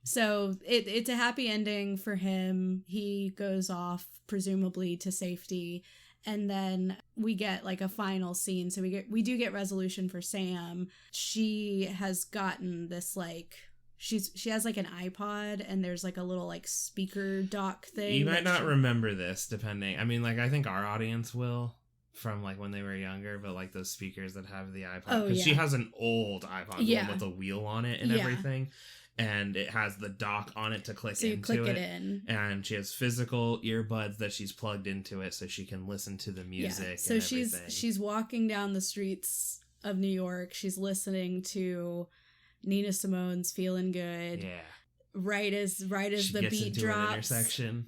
so it's a happy ending for him. He goes off presumably to safety, and then we get like a final scene. So we do get resolution for Sam. She has gotten this like she has like an iPod, and there's like a little like speaker dock thing. You might not remember this, depending. I mean, like I think our audience will, from like when they were younger, but like those speakers that have the iPod, because she has an old iPod one with a wheel on it and everything, and it has the dock on it to click so you into click it in. And she has physical earbuds that she's plugged into it so she can listen to the music. So and she's walking down the streets of New York. She's listening to Nina Simone's "Feeling Good." Right as the beat drops. An intersection.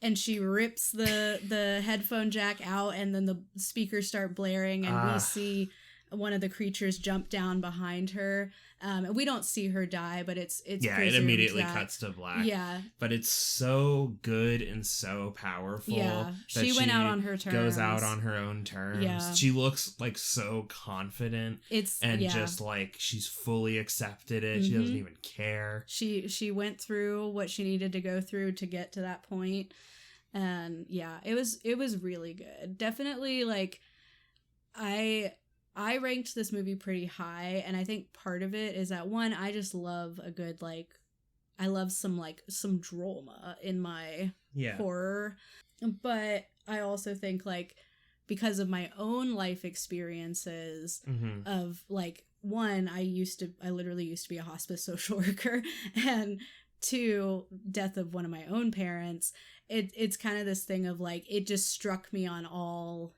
And she rips the headphone jack out, and then the speakers start blaring, and we see one of the creatures jump down behind her. And we don't see her die, but it's it immediately cuts to black. But it's so good and so powerful. That she went out on her terms. Goes out on her own terms. She looks like so confident. Just like she's fully accepted it. She doesn't even care. She went through what she needed to go through to get to that point. And it was really good. Definitely like I ranked this movie pretty high, and I think part of it is that one, I just love a good like I love some drama in my horror. But I also think like because of my own life experiences of like one, I literally used to be a hospice social worker, and two, death of one of my own parents. It's kind of this thing of like it just struck me on all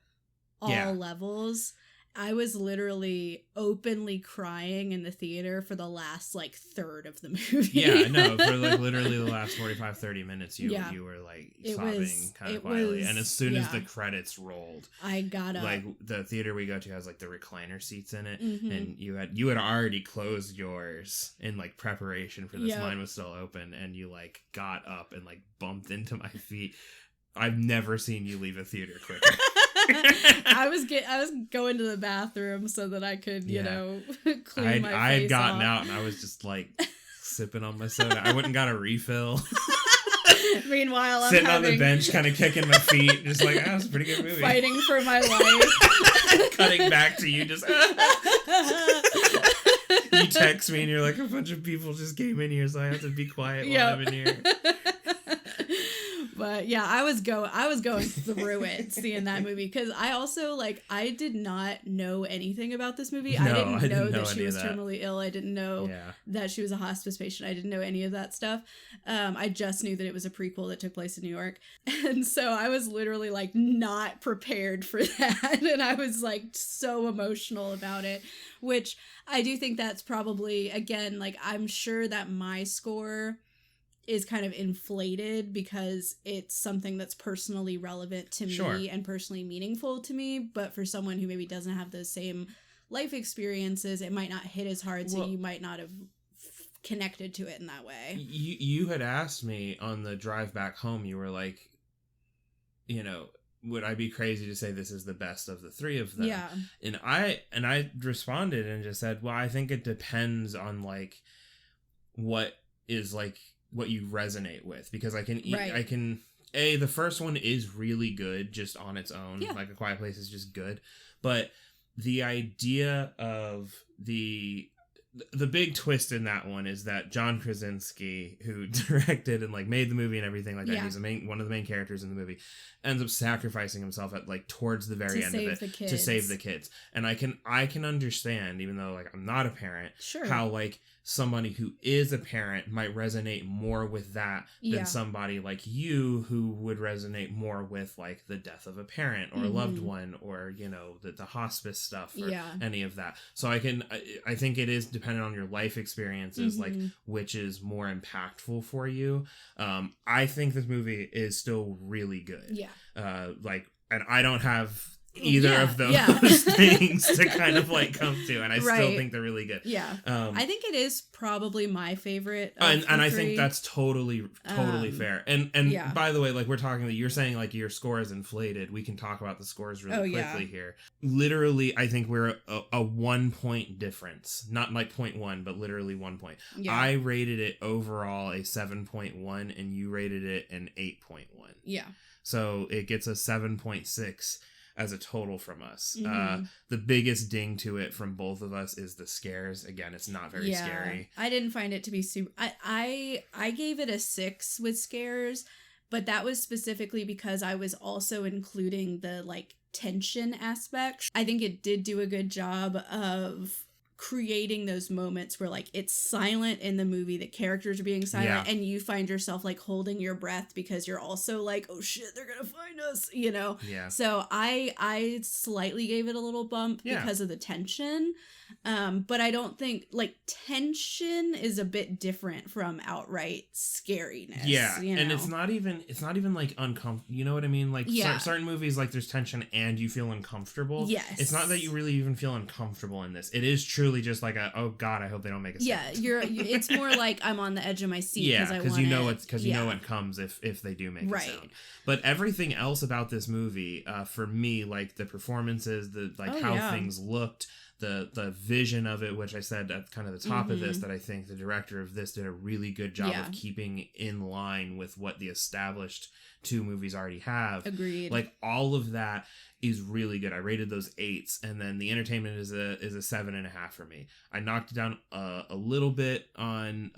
levels. I was literally openly crying in the theater for the last like third of the movie. Yeah, no, for like literally the last 45, 30 minutes, you were like sobbing kind of quietly. And as soon as the credits rolled, I got up. Like the theater we go to has like the recliner seats in it, and you had already closed yours in like preparation for this. Yep. Mine was still open, and you like got up and like bumped into my feet. I've never seen you leave a theater quicker. I was going to the bathroom so that I could, you know, clean my face I had gotten off. out and I was just like sipping on my soda. I went and got a refill. Meanwhile, I'm sitting on the bench, kind of kicking my feet, just like, that was a pretty good movie. Fighting for my life. Cutting back to you, just. You text me and you're like, a bunch of people just came in here, so I have to be quiet while I'm in here. But yeah, I was going through it seeing that movie, because I also I did not know anything about this movie. No, I didn't know that any she was terminally ill. I didn't know that she was a hospice patient. I didn't know any of that stuff. I just knew that it was a prequel that took place in New York, and so I was literally like not prepared for that, and I was like so emotional about it, which I do think that's probably, again, like I'm sure that my score is kind of inflated because it's something that's personally relevant to me and personally meaningful to me. But for someone who maybe doesn't have the same life experiences, it might not hit as hard. So you might not have connected to it in that way. You had asked me on the drive back home, you were like, you know, would I be crazy to say this is the best of the three of them? Yeah. And I responded and just said, well, I think it depends on like what is like what you resonate with, because the first one is really good just on its own. Like A Quiet Place is just good, but the idea of the big twist in that one is that John Krasinski, who directed and like made the movie and everything like that, he's one of the main characters in the movie, ends up sacrificing himself at like towards the very end of it to save the kids. And I can understand, even though like I'm not a parent, how like somebody who is a parent might resonate more with that than somebody like you who would resonate more with like the death of a parent or a loved one, or you know the hospice stuff or any of that. So I think it is dependent on your life experiences, like which is more impactful for you. I think this movie is still really good. And I don't have either of those things to kind of like come to, and I still think they're really good. I think it is probably my favorite and I think that's totally fair. And by the way, like we're talking that you're saying like your score is inflated, we can talk about the scores really quickly here. Literally, I think we're a 1 point difference, not like 0.1, but literally 1 point. I rated it overall a 7.1 and you rated it an 8.1. So it gets a 7.6 as a total from us. The biggest ding to it from both of us is the scares. Again, it's not very scary. I didn't find it to be super. I gave it a 6 with scares, but that was specifically because I was also including the like tension aspect. I think it did do a good job of creating those moments where like it's silent in the movie, the characters are being silent, and you find yourself like holding your breath because you're also like, oh shit, they're gonna find us, you know. So I slightly gave it a little bump because of the tension, but I don't think like tension is a bit different from outright scariness. You know? And it's not even like uncomfortable, you know what I mean? Like certain movies, like there's tension and you feel uncomfortable. It's not that you really even feel uncomfortable in this. It is truly just like oh god, I hope they don't make a sound. It's more like I'm on the edge of my seat because you know what comes if they do make a sound. But everything else about this movie, for me, like the performances, how things looked, the vision of it, which I said at kind of the top of this, that I think the director of this did a really good job of keeping in line with what the established 2 movies already have. Agreed. Like all of that is really good. I rated those 8s, and then the entertainment is a 7.5 for me. I knocked it down a little bit on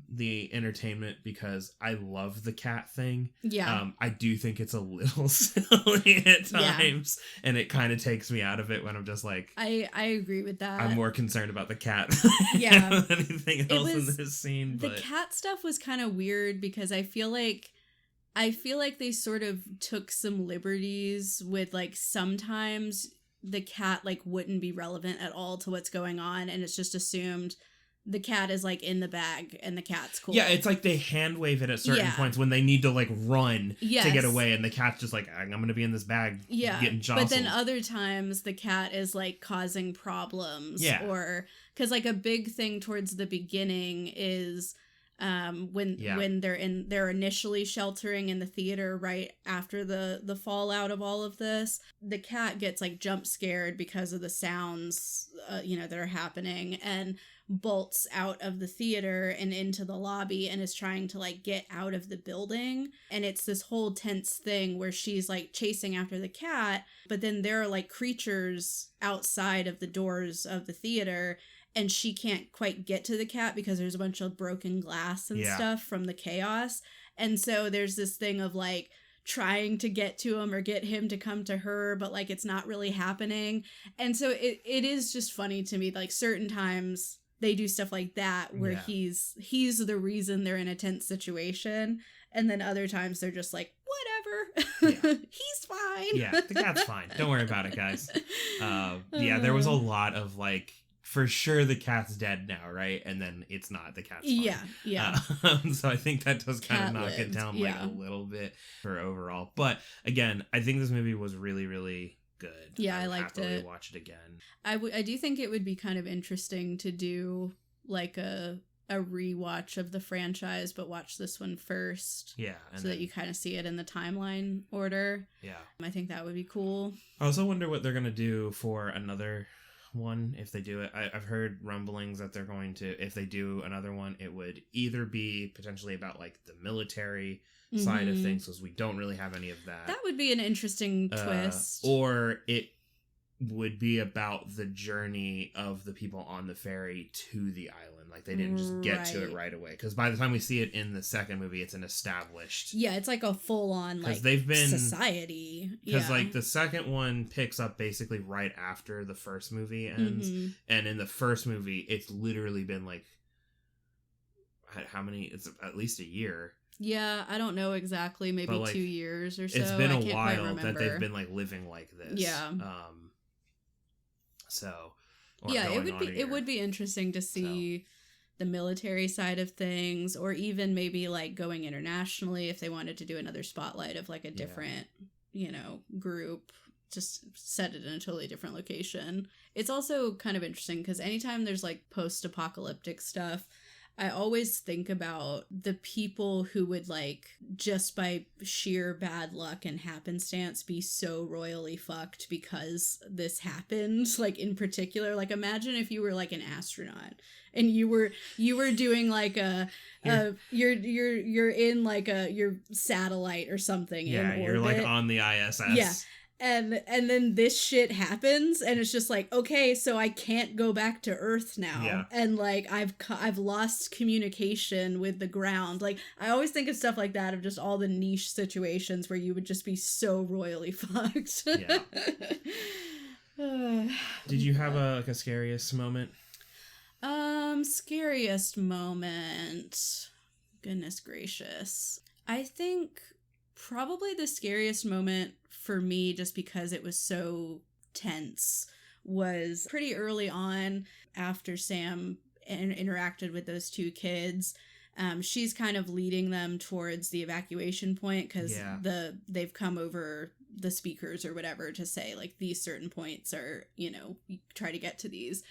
the entertainment because I love the cat thing. I do think it's a little silly at times, and it kind of takes me out of it when I'm just like, I agree with that. I'm more concerned about the cat than anything else in this scene. The cat stuff was kind of weird because I feel like they sort of took some liberties with like sometimes the cat like wouldn't be relevant at all to what's going on, and it's just assumed the cat is like in the bag and the cat's cool. Yeah, it's like they hand wave it at certain points when they need to like run to get away, and the cat's just like, I'm gonna be in this bag getting jostled. But then other times the cat is like causing problems. Or because like a big thing towards the beginning is when they're initially sheltering in the theater right after the fallout of all of this, the cat gets like jump scared because of the sounds that are happening, and bolts out of the theater and into the lobby and is trying to like get out of the building. And it's this whole tense thing where she's like chasing after the cat, but then there are like creatures outside of the doors of the theater, and she can't quite get to the cat because there's a bunch of broken glass and stuff from the chaos. And so there's this thing of like trying to get to him or get him to come to her, but like it's not really happening. And so it is just funny to me, like certain times they do stuff like that where he's the reason they're in a tense situation, and then other times they're just like, whatever, he's fine. Yeah, the cat's fine. Don't worry about it, guys. There was a lot of like, for sure the cat's dead now, right? And then it's not, the cat's fine. So I think that does kind of knock it down like a little bit for overall. But again, I think this movie was really, really good. Yeah, I liked it. Watch it again. I do think it would be kind of interesting to do like a rewatch of the franchise, but watch this one first. Yeah. So that you kind of see it in the timeline order. Yeah. I think that would be cool. I also wonder what they're going to do for another one if they do it. I've heard rumblings that they're going to, if they do another one, it would either be potentially about like the military side of things, because we don't really have any of that. That would be an interesting twist. Or it would be about the journey of the people on the ferry to the island. Like they didn't just get to it right away. Because by the time we see it in the second movie, it's an established. Yeah, it's like a full on like society. Because like the second one picks up basically right after the first movie ends, and in the first movie, it's literally been like how many? It's at least a year. Yeah, I don't know exactly. Maybe like, 2 years or so. It's been a while that they've been like living like this. Yeah. It would be interesting to see the military side of things, or even maybe like going internationally if they wanted to do another spotlight of like a different, group, just set it in a totally different location. It's also kind of interesting because anytime there's like post-apocalyptic stuff, I always think about the people who would like just by sheer bad luck and happenstance be so royally fucked because this happened. Like in particular, like imagine if you were like an astronaut and you were doing like you're in like your satellite or something. Yeah, in you're like on the ISS. Yeah. And then this shit happens, and it's just like, okay, so I can't go back to Earth now. Yeah. And like I've lost communication with the ground. Like I always think of stuff like that, of just all the niche situations where you would just be so royally fucked. Yeah. Did you have a scariest moment? Scariest moment. Goodness gracious. I think probably the scariest moment for me, just because it was so tense, was pretty early on after Sam interacted with those two kids. She's kind of leading them towards the evacuation point because they've come over the speakers or whatever to say like these certain points are, try to get to these.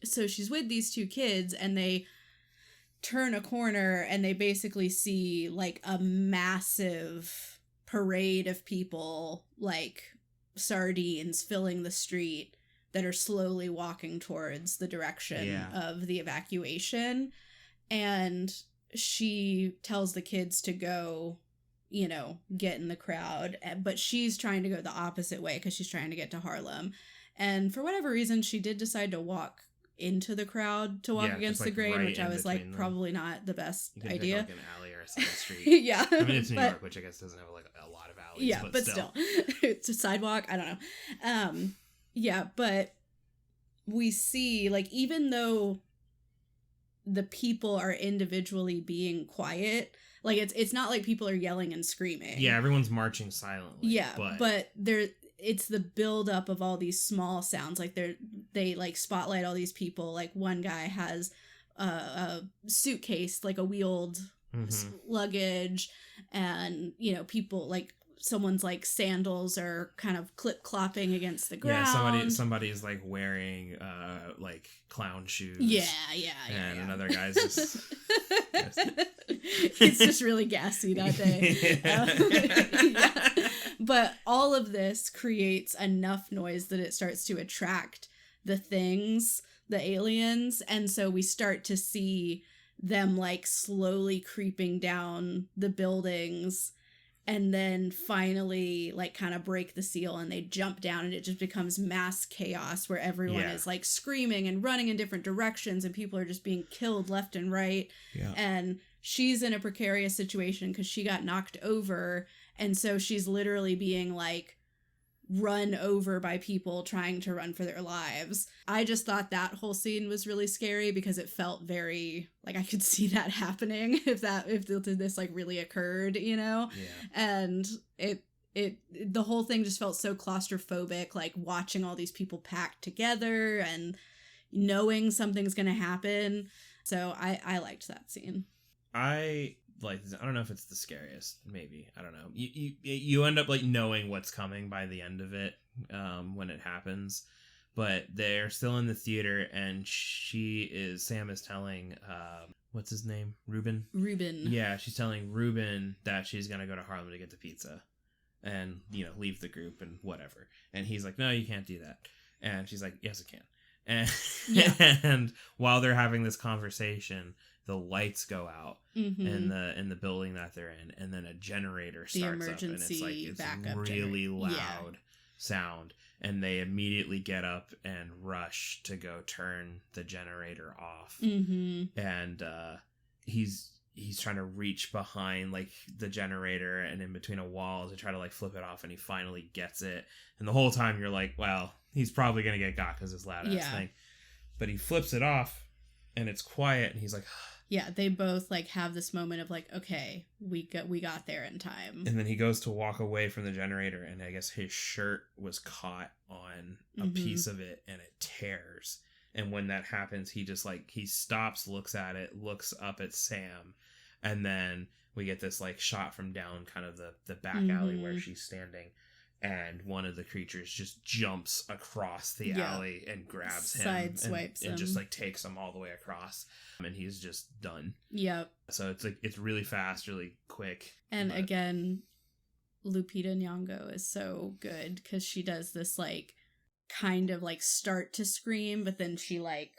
So she's with these two kids and they turn a corner and they basically see like a massive parade of people like sardines filling the street that are slowly walking towards the direction of the evacuation. And she tells the kids to go, get in the crowd, but she's trying to go the opposite way because she's trying to get to Harlem. And for whatever reason, she did decide to walk into the crowd to walk against the grain, which I was like, probably not the best idea. Pick, like, an alley or a side street. Yeah. I mean, it's New York, which I guess doesn't have like a lot of alleys. Yeah, but still. It's a sidewalk. I don't know. Yeah, but we see, like, even though the people are individually being quiet, like, it's not like people are yelling and screaming. Yeah, everyone's marching silently. Yeah, but it's the buildup of all these small sounds. Like they like spotlight all these people. Like one guy has a suitcase, like a wheeled luggage, and people like someone's like sandals are kind of clip clopping against the ground. Yeah, somebody's like wearing like clown shoes. And another guy's just it's just really gassy that day. Yeah. But all of this creates enough noise that it starts to attract the things, the aliens, and so we start to see them like slowly creeping down the buildings, and then finally like kind of break the seal and they jump down, and it just becomes mass chaos where everyone is like screaming and running in different directions and people are just being killed left and right. And she's in a precarious situation because she got knocked over, and so she's literally being like run over by people trying to run for their lives. I just thought that whole scene was really scary because it felt very like I could see that happening if this like really occurred, and the whole thing just felt so claustrophobic, like watching all these people packed together and knowing something's gonna happen. So I liked that scene. I don't know if it's the scariest. Maybe, I don't know. You end up like knowing what's coming by the end of it when it happens, but they're still in the theater, and Sam is telling what's his name, Ruben. Yeah, she's telling Ruben that she's gonna go to Harlem to get the pizza, and leave the group and whatever. And he's like, no, you can't do that. And she's like, yes, I can. And while they're having this conversation, the lights go out in the building that they're in, and then a generator starts up, and it's like really loud sound, and they immediately get up and rush to go turn the generator off. And he's trying to reach behind like the generator and in between a wall to try to like flip it off, and he finally gets it, and the whole time you're like, well, he's probably gonna get got because it's loud ass thing, but he flips it off and it's quiet, and he's like yeah, they both like have this moment of like, okay, we got there in time. And then he goes to walk away from the generator, and I guess his shirt was caught on a piece of it, and it tears. And when that happens, he just like, he stops, looks at it, looks up at Sam, and then we get this like shot from down kind of the back alley where she's standing, and one of the creatures just jumps across the alley and grabs him, sideswipes him, and just like takes him all the way across, and he's just done. Yep. So it's like, it's really fast, really quick. And again, Lupita Nyong'o is so good because she does this like kind of like start to scream, but then she like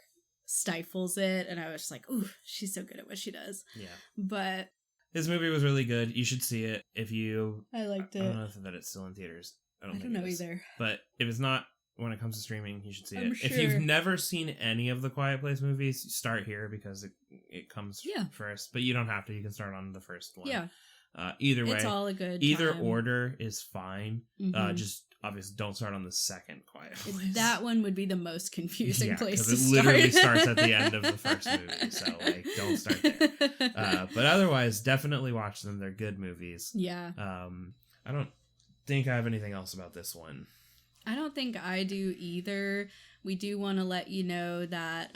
stifles it, and I was just like, ooh, she's so good at what she does. Yeah. But this movie was really good. You should see it if you... I liked it. I don't know if it's still in theaters. I don't know either. But if it's not, when it comes to streaming, you should see it. Sure. If you've never seen any of the Quiet Place movies, start here because it comes first. But you don't have to. You can start on the first one. Yeah. Either way, it's all a good either time. Order is fine. Just obviously don't start on the second Quiet Place. That one would be the most confusing place to start. Because it literally starts at the end of the first movie. So like, don't start there. But otherwise, definitely watch them. They're good movies. Yeah. I don't think I have anything else about this one. I don't think I do either. We do want to let you know that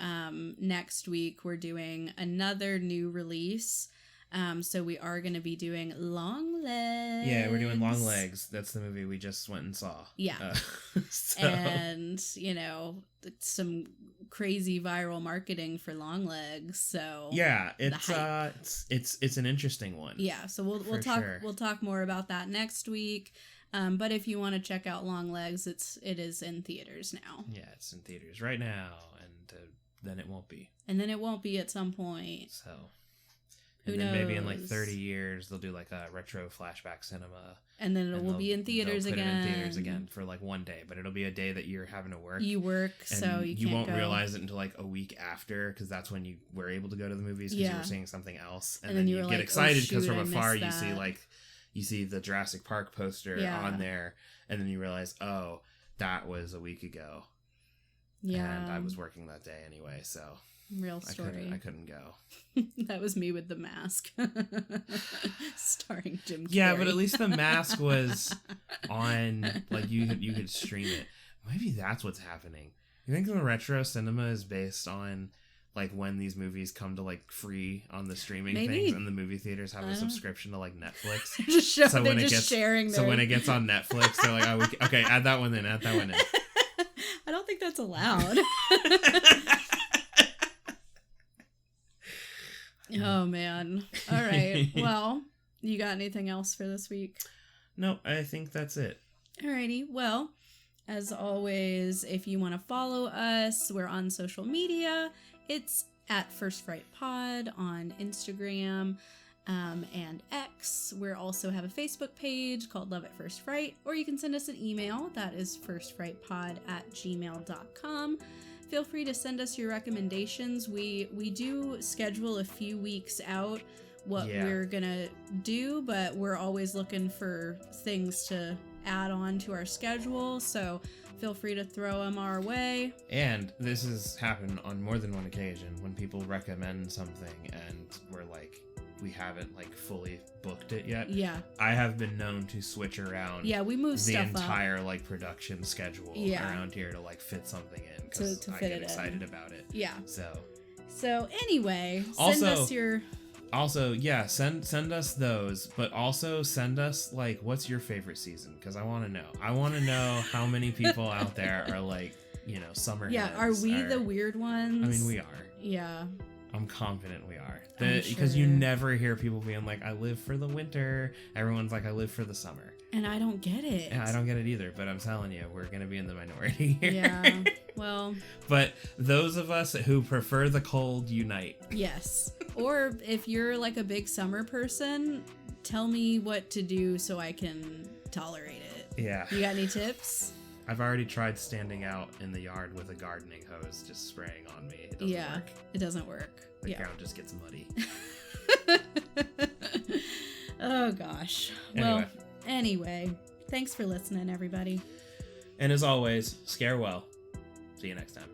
next week we're doing another new release. So we are going to be doing Long Legs. Yeah, we're doing Long Legs. That's the movie we just went and saw. Yeah. And, some crazy viral marketing for Long Legs. So yeah, it's an interesting one. Yeah, so we'll talk more about that next week. But if you want to check out Long Legs, it is in theaters now. Yeah, it's in theaters right now, and then it won't be. And then it won't be at some point. So... Who and then knows? Maybe in like 30 years they'll do like a retro flashback cinema, and then it will be in theaters again. It in theaters again for like one day, but it'll be a day that you're having to work. You work, so you won't realize it until like a week after, because that's when you were able to go to the movies because you were seeing something else, and then you get excited because from afar you see the Jurassic Park poster on there, and then you realize, oh, that was a week ago. Yeah, and I was working that day anyway, so. Real story. I couldn't go. That was me with The Mask. Starring Jim Carrey. Yeah, but at least The Mask was on like you could stream it. Maybe that's what's happening. You think the retro cinema is based on like when these movies come to like free on the streaming things, and the movie theaters have a subscription to like Netflix. Sharing. So when it gets on Netflix, they're like, "Oh, okay, add that one in. Add that one in." I don't think that's allowed. Oh man! All right. Well, you got anything else for this week? No, I think that's it. Alrighty. Well, as always, if you want to follow us, we're on social media. It's at First Fright Pod on Instagram and X. We also have a Facebook page called Love at First Fright, or you can send us an email. That is firstfrightpod@gmail.com. Feel free to send us your recommendations. We do schedule a few weeks out what we're gonna do, but we're always looking for things to add on to our schedule, so feel free to throw them our way. And this has happened on more than one occasion when people recommend something and we're like, we haven't like fully booked it yet. Yeah. I have been known to switch around we move the stuff entire up. Like production schedule around here to like fit something in because I get excited about it. Yeah. So anyway, send us your... Also, yeah, send us those, but also send us, like, what's your favorite season? Because I want to know. I want to know how many people out there are, like, you know, summer Yeah, are we the weird ones? I mean, we are. Yeah. I'm confident we are. Because you never hear people being like, I live for the winter. Everyone's like, I live for the summer. And I don't get it. Yeah, I don't get it either, but I'm telling you, we're going to be in the minority here. Yeah, well... But those of us who prefer the cold, unite. Yes. Or if you're like a big summer person, tell me what to do so I can tolerate it. Yeah. You got any tips? I've already tried standing out in the yard with a gardening hose just spraying on me. It doesn't work. It doesn't work. The ground just gets muddy. Oh, gosh. Anyway, thanks for listening, everybody. And as always, scare well. See you next time.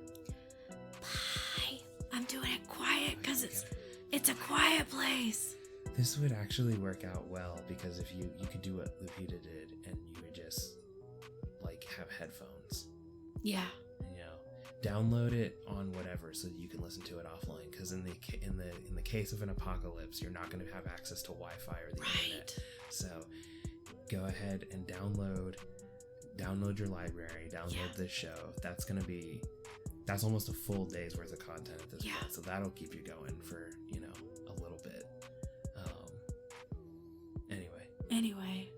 Bye. I'm doing it quiet because it's a quiet place. This would actually work out well because if you could do what Lupita did and you would just like have headphones. Yeah. You know, download it on whatever so that you can listen to it offline. Because in the case of an apocalypse, you're not going to have access to Wi-Fi or the internet. So go ahead and download your library, download this show. That's almost a full day's worth of content at this point. So that'll keep you going for, you know, a little bit. Anyway.